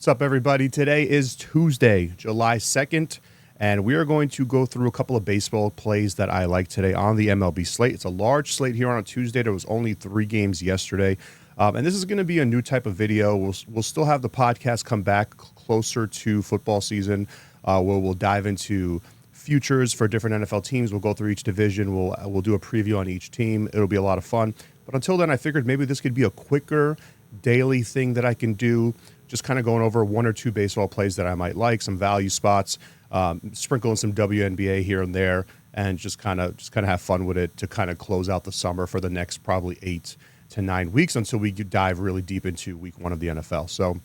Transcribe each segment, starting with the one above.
What's up, everybody? Today is Tuesday, July 2nd, and we are going to go through a couple of baseball plays that I like today on the MLB slate. It's a large slate here on a Tuesday. There was only 3 games yesterday, and this is going to be a new type of video. We'll still have the podcast come back closer to football season, where we'll dive into futures for different NFL teams. We'll go through each division. We'll do a preview on each team. It'll be a lot of fun. But until then, I figured maybe this could be a quicker daily thing that I can do, just kind of going over 1 or 2 baseball plays that I might like, some value spots, sprinkle in some WNBA here and there, and just kind of have fun with it to kind of close out the summer for the next probably 8 to 9 weeks until we dive really deep into week 1 of the NFL.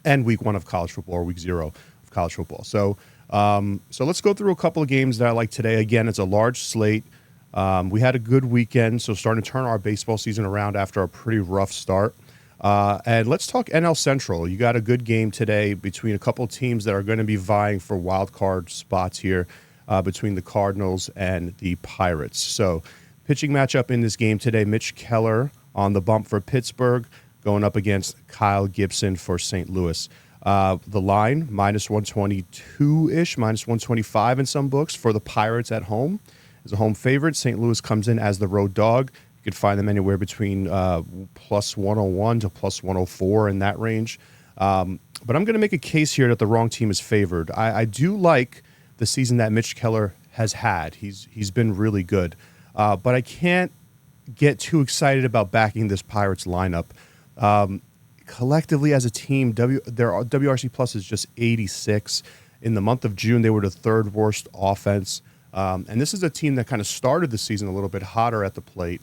And week 1 of college football, or week 0 of college football. So let's go through a couple of games that I like today. Again, it's a large slate. We had a good weekend, so starting to turn our baseball season around after a pretty rough start. And let's talk NL Central. You got a good game today between a couple of teams that are going to be vying for wild card spots here, between the Cardinals and the Pirates. So pitching matchup in this game today, Mitch Keller on the bump for Pittsburgh, going up against Kyle Gibson for St. Louis. The line, minus 122-ish, minus 125 in some books for the Pirates at home. As a home favorite, St. Louis comes in as the road dog. You could find them anywhere between plus 101 to plus 104 in that range. But I'm going to make a case here that the wrong team is favored. I do like the season that Mitch Keller has had. He's been really good. But I can't get too excited about backing this Pirates lineup. Collectively as a team, their WRC plus is just 86. In the month of June, they were the 3rd worst offense. And this is a team that kind of started the season a little bit hotter at the plate.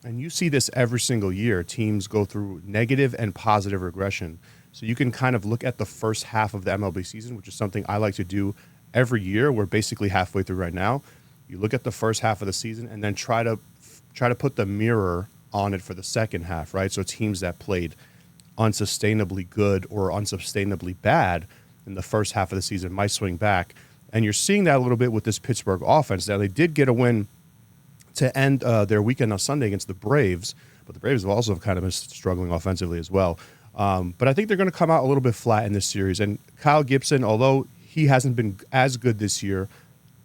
And you see this every single year. Teams go through negative and positive regression. So you can kind of look at the first half of the MLB season, which is something I like to do every year. We're basically halfway through right now. You look at the first half of the season and then try to put the mirror on it for the second half, right? So teams that played unsustainably good or unsustainably bad in the first half of the season might swing back. And you're seeing that a little bit with this Pittsburgh offense. Now, they did get a win to end their weekend on Sunday against the Braves, but the Braves have also kind of been struggling offensively as well. But I think they're going to come out a little bit flat in this series. And Kyle Gibson, although he hasn't been as good this year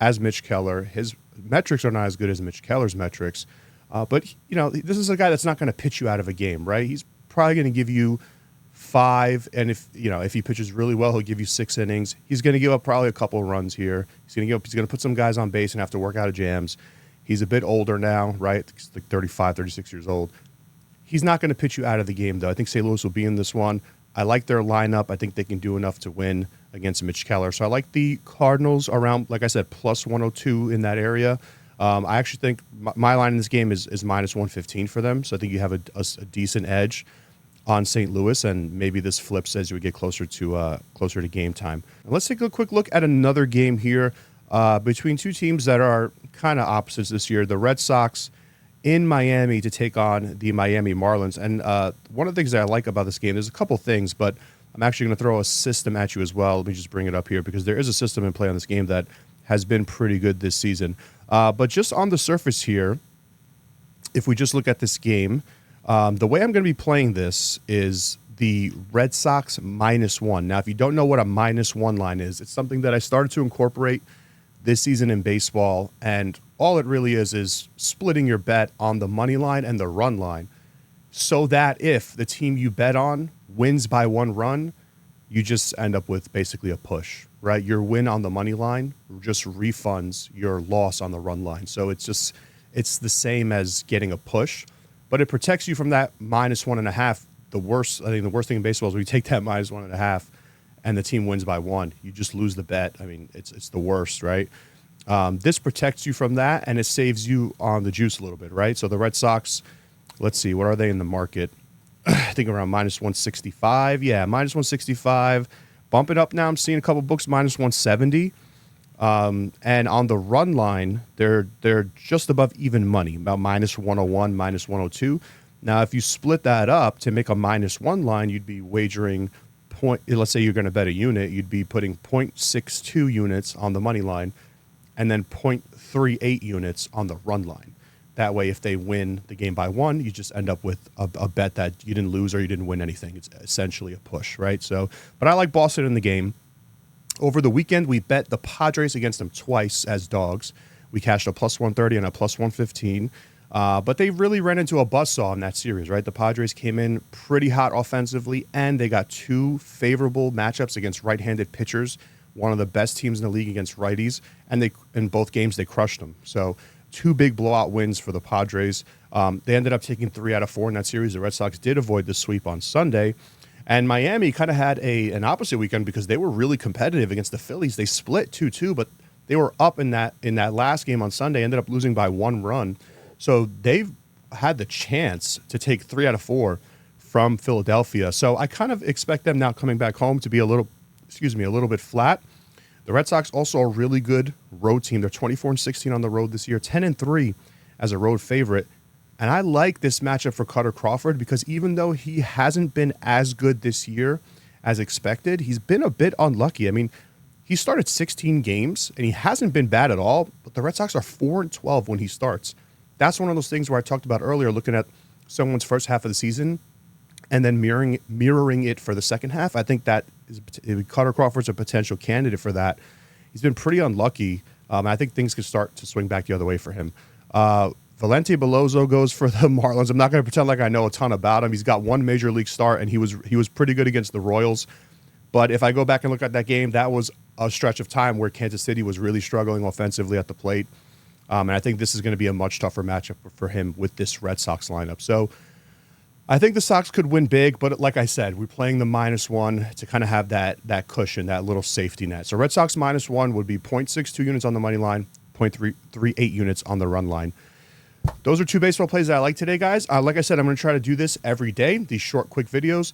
as Mitch Keller, his metrics are not as good as Mitch Keller's metrics. But, this is a guy that's not going to pitch you out of a game, right? He's probably going to give you 5, and if he pitches really well, he'll give you 6 innings. He's going to give up probably a couple of runs here. He's going to put some guys on base and have to work out of jams. He's a bit older now, right? He's like 35, 36 years old. He's not going to pitch you out of the game, though. I think St. Louis will be in this one. I like their lineup. I think they can do enough to win against Mitch Keller. So I like the Cardinals around, like I said, plus 102 in that area. I actually think my line in this game is minus 115 for them. So I think you have a decent edge on St. Louis, and maybe this flips as we get closer to game time. And let's take a quick look at another game here between 2 teams that are kind of opposites this year. The Red Sox in Miami to take on the Miami Marlins. And one of the things that I like about this game, there's a couple things, but I'm actually going to throw a system at you as well. Let me just bring it up here because there is a system in play on this game that has been pretty good this season. But just on the surface here, if we just look at this game, the way I'm going to be playing this is the Red Sox -1. Now, if you don't know what a -1 line is, it's something that I started to incorporate this season in baseball, and all it really is splitting your bet on the money line and the run line so that if the team you bet on wins by 1 run, you just end up with basically a push, right? Your win on the money line just refunds your loss on the run line. So it's the same as getting a push, but it protects you from that -1.5. The worst thing in baseball is when you take that -1.5 and the team wins by 1, you just lose the bet. I mean, it's the worst, right? This protects you from that, and it saves you on the juice a little bit, right? So the Red Sox, let's see, what are they in the market? I think around -165. Yeah, -165. Bump it up now. I'm seeing a couple books -170. And on the run line, they're just above even money, about -101, -102. Now, if you split that up to make a -1 line, you'd be wagering let's say you're going to bet a unit, you'd be putting 0.62 units on the money line and then 0.38 units on the run line. That way, if they win the game by one, you just end up with a bet that you didn't lose or you didn't win anything. It's essentially a push, right? So, but I like Boston in the game. Over the weekend, we bet the Padres against them twice as dogs. We cashed a plus 130 and a plus 115. But they really ran into a buzzsaw in that series, right? The Padres came in pretty hot offensively, and they got two favorable matchups against right-handed pitchers, one of the best teams in the league against righties, and they in both games they crushed them. So two big blowout wins for the Padres. They ended up taking 3 out of 4 in that series. The Red Sox did avoid the sweep on Sunday. And Miami kind of had an opposite weekend because they were really competitive against the Phillies. They split 2-2, but they were up in that last game on Sunday, ended up losing by 1 run. So they've had the chance to take 3 out of 4 from Philadelphia. So I kind of expect them now coming back home to be a little bit flat. The Red Sox also a really good road team. They're 24-16 on the road this year, 10-3 as a road favorite. And I like this matchup for Cutter Crawford because even though he hasn't been as good this year as expected, he's been a bit unlucky. I mean, he started 16 games, and he hasn't been bad at all, but the Red Sox are 4-12 when he starts. That's one of those things where I talked about earlier, looking at someone's first half of the season and then mirroring it for the second half. I think that Cutter Crawford's a potential candidate for that. He's been pretty unlucky. I think things could start to swing back the other way for him. Valente Beloso goes for the Marlins. I'm not going to pretend like I know a ton about him. He's got one major league start, and he was pretty good against the Royals. But if I go back and look at that game, that was a stretch of time where Kansas City was really struggling offensively at the plate. And I think this is going to be a much tougher matchup for him with this Red Sox lineup. So I think the Sox could win big, but like I said, we're playing the -1 to kind of have that cushion, that little safety net. So Red Sox -1 would be 0.62 units on the money line, 0.338 units on the run line. Those are two baseball plays that I like today, guys. Like I said, I'm going to try to do this every day, these short, quick videos.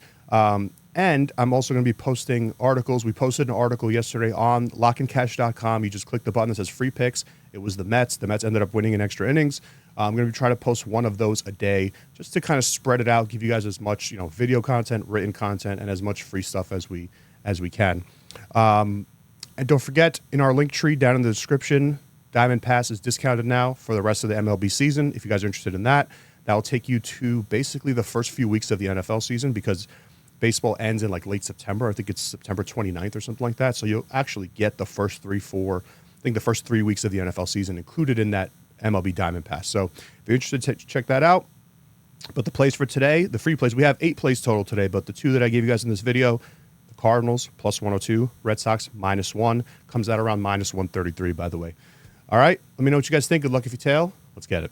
And I'm also going to be posting articles. We posted an article yesterday on lockandcash.com. You just click the button that says free picks. It was the Mets. The Mets ended up winning in extra innings. I'm going to try to post one of those a day just to kind of spread it out, give you guys as much video content, written content, and as much free stuff as we can. And don't forget, in our link tree down in the description, Diamond Pass is discounted now for the rest of the MLB season. If you guys are interested in that, that will take you to basically the first few weeks of the NFL season because baseball ends in like late September. I think it's September 29th or something like that. So you'll actually get the first the first 3 weeks of the NFL season included in that MLB Diamond Pass. So if you're interested, check that out. But the plays for today, the free plays, we have 8 plays total today, but the 2 that I gave you guys in this video, the Cardinals plus 102, Red Sox -1, comes out around -133, by the way. All right, let me know what you guys think. Good luck if you tail. Let's get it.